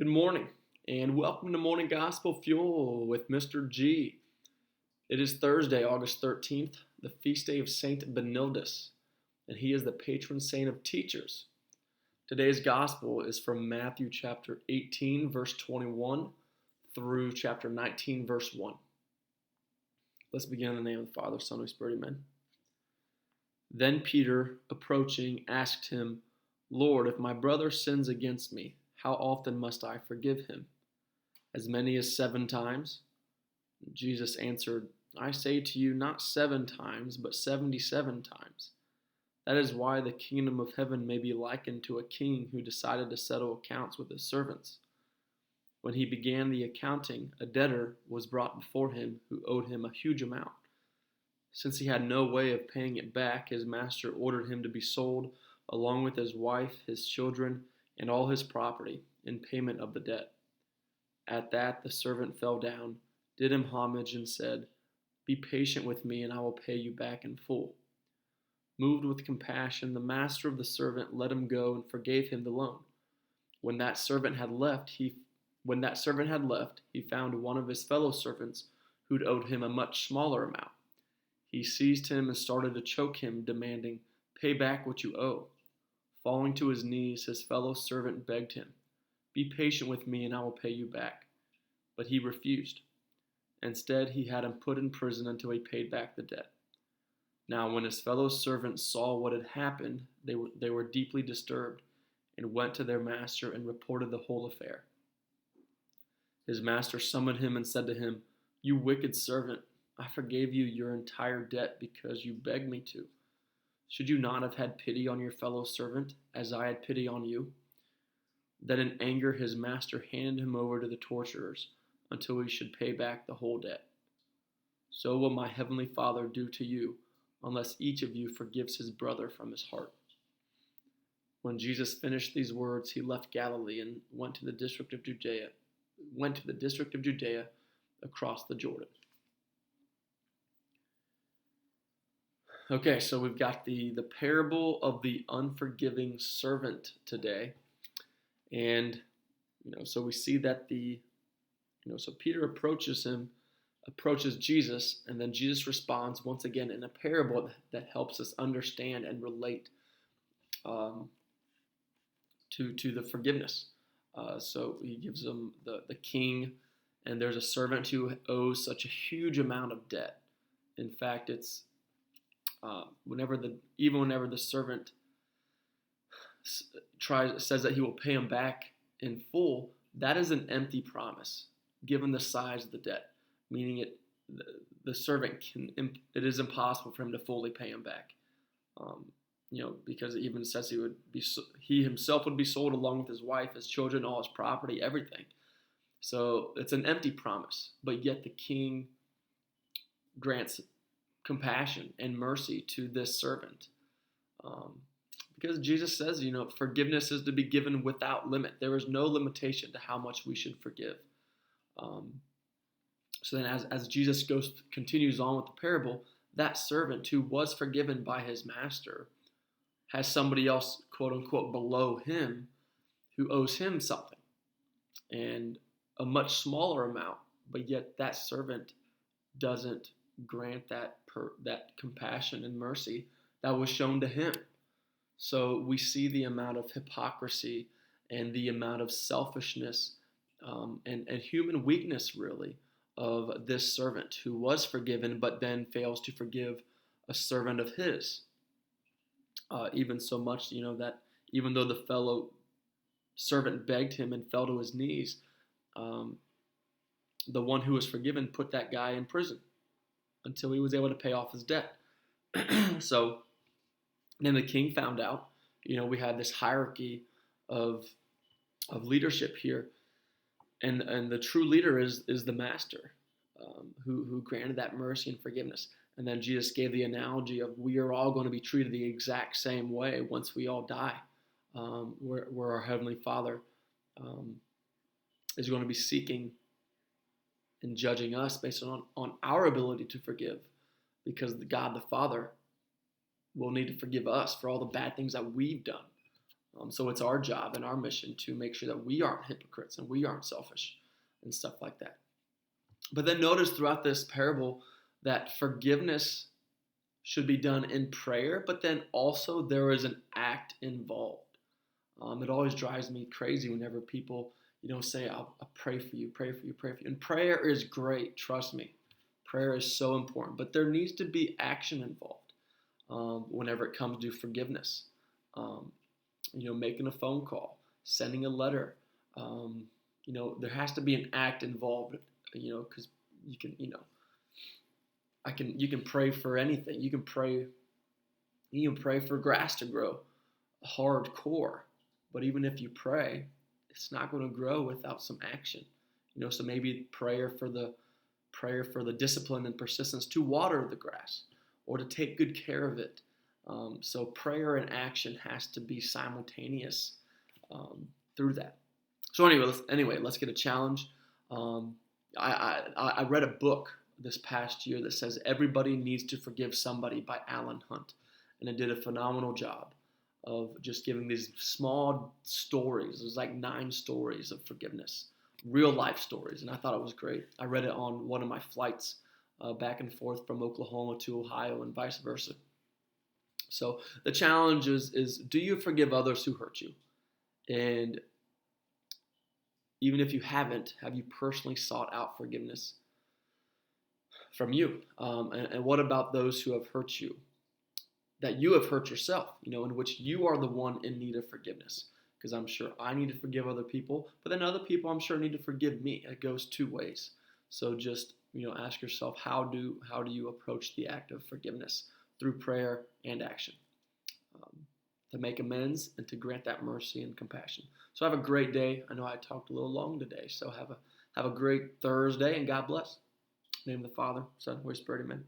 Good morning, and welcome to Morning Gospel Fuel with Mr. G. It is Thursday, August 13th, the feast day of Saint Benildus, and he is the patron saint of teachers. Today's Gospel is from Matthew chapter 18, verse 21, through chapter 19, verse 1. Let's begin in the name of the Father, Son, and Holy Spirit, amen. Then Peter, approaching, asked him, Lord, if my brother sins against me, how often must I forgive him? As many as 7 times? Jesus answered, I say to you, not 7 times, but 77 times. That is why the kingdom of heaven may be likened to a king who decided to settle accounts with his servants. When he began the accounting, a debtor was brought before him who owed him a huge amount. Since he had no way of paying it back, his master ordered him to be sold, along with his wife, his children, and all his property, in payment of the debt. At that the servant fell down, did him homage, and said, Be patient with me, and I will pay you back in full. Moved with compassion, the master of the servant let him go and forgave him the loan. When that servant had left, he found one of his fellow servants who'd owed him a much smaller amount. He seized him and started to choke him, demanding, Pay back what you owe. Falling to his knees, his fellow servant begged him, Be patient with me and I will pay you back. But he refused. Instead, he had him put in prison until he paid back the debt. Now, when his fellow servants saw what had happened, they were deeply disturbed and went to their master and reported the whole affair. His master summoned him and said to him, You wicked servant, I forgave you your entire debt because you begged me to. Should you not have had pity on your fellow servant, as I had pity on you? Then in anger his master handed him over to the torturers until he should pay back the whole debt. So will my heavenly Father do to you, unless each of you forgives his brother from his heart. When Jesus finished these words, he left Galilee and went to the district of Judea across the Jordan. Okay, so we've got the parable of the unforgiving servant today. And, so we see that so Peter approaches Jesus, and then Jesus responds once again in a parable that helps us understand and relate to the forgiveness. So he gives them the king, and there's a servant who owes such a huge amount of debt. In fact, it's whenever the servant says that he will pay him back in full, that is an empty promise, given the size of the debt. Meaning the servant it is impossible for him to fully pay him back. Because it even says he himself would be sold along with his wife, his children, all his property, everything. So it's an empty promise, but yet the king grants compassion and mercy to this servant. Because Jesus says, forgiveness is to be given without limit. There is no limitation to how much we should forgive. So then as Jesus continues on with the parable, that servant who was forgiven by his master has somebody else, quote unquote, below him who owes him something. And a much smaller amount, but yet that servant doesn't grant that compassion and mercy that was shown to him. So we see the amount of hypocrisy and the amount of selfishness and human weakness, really, of this servant who was forgiven but then fails to forgive a servant of his. Even so much, that even though the fellow servant begged him and fell to his knees, the one who was forgiven put that guy in prison until he was able to pay off his debt. So then the king found out, we had this hierarchy of leadership here, and the true leader is the master, who granted that mercy and forgiveness. And then Jesus gave the analogy of we are all going to be treated the exact same way once we all die, where our Heavenly Father is going to be seeking and judging us based on our ability to forgive, because God the Father will need to forgive us for all the bad things that we've done. So it's our job and our mission to make sure that we aren't hypocrites and we aren't selfish and stuff like that. But then notice throughout this parable that forgiveness should be done in prayer, but then also there is an act involved. It always drives me crazy whenever people, say, I'll pray for you, pray for you, pray for you. And prayer is great, trust me. Prayer is so important, but there needs to be action involved whenever it comes to forgiveness. Making a phone call, sending a letter. There has to be an act involved, because you can, you can pray for anything. You can pray for grass to grow hardcore. But even if you pray, it's not going to grow without some action. So maybe prayer for the discipline and persistence to water the grass or to take good care of it. So prayer and action has to be simultaneous through that. So anyway, let's get a challenge. I read a book this past year that says Everybody Needs to Forgive Somebody by Alan Hunt, and it did a phenomenal job of just giving these small stories. There's like 9 stories of forgiveness, real life stories, and I thought it was great. I read it on one of my flights back and forth from Oklahoma to Ohio and vice versa. So the challenge is do you forgive others who hurt you? And even if you haven't, have you personally sought out forgiveness from you? And what about those who have hurt you, that you have hurt yourself, in which you are the one in need of forgiveness? Because I'm sure I need to forgive other people, but then other people I'm sure need to forgive me. It goes 2 ways. So just, ask yourself, how do you approach the act of forgiveness? Through prayer and action, to make amends and to grant that mercy and compassion. So have a great day. I know I talked a little long today, so have a great Thursday, and God bless. In the name of the Father, Son, Holy Spirit, amen.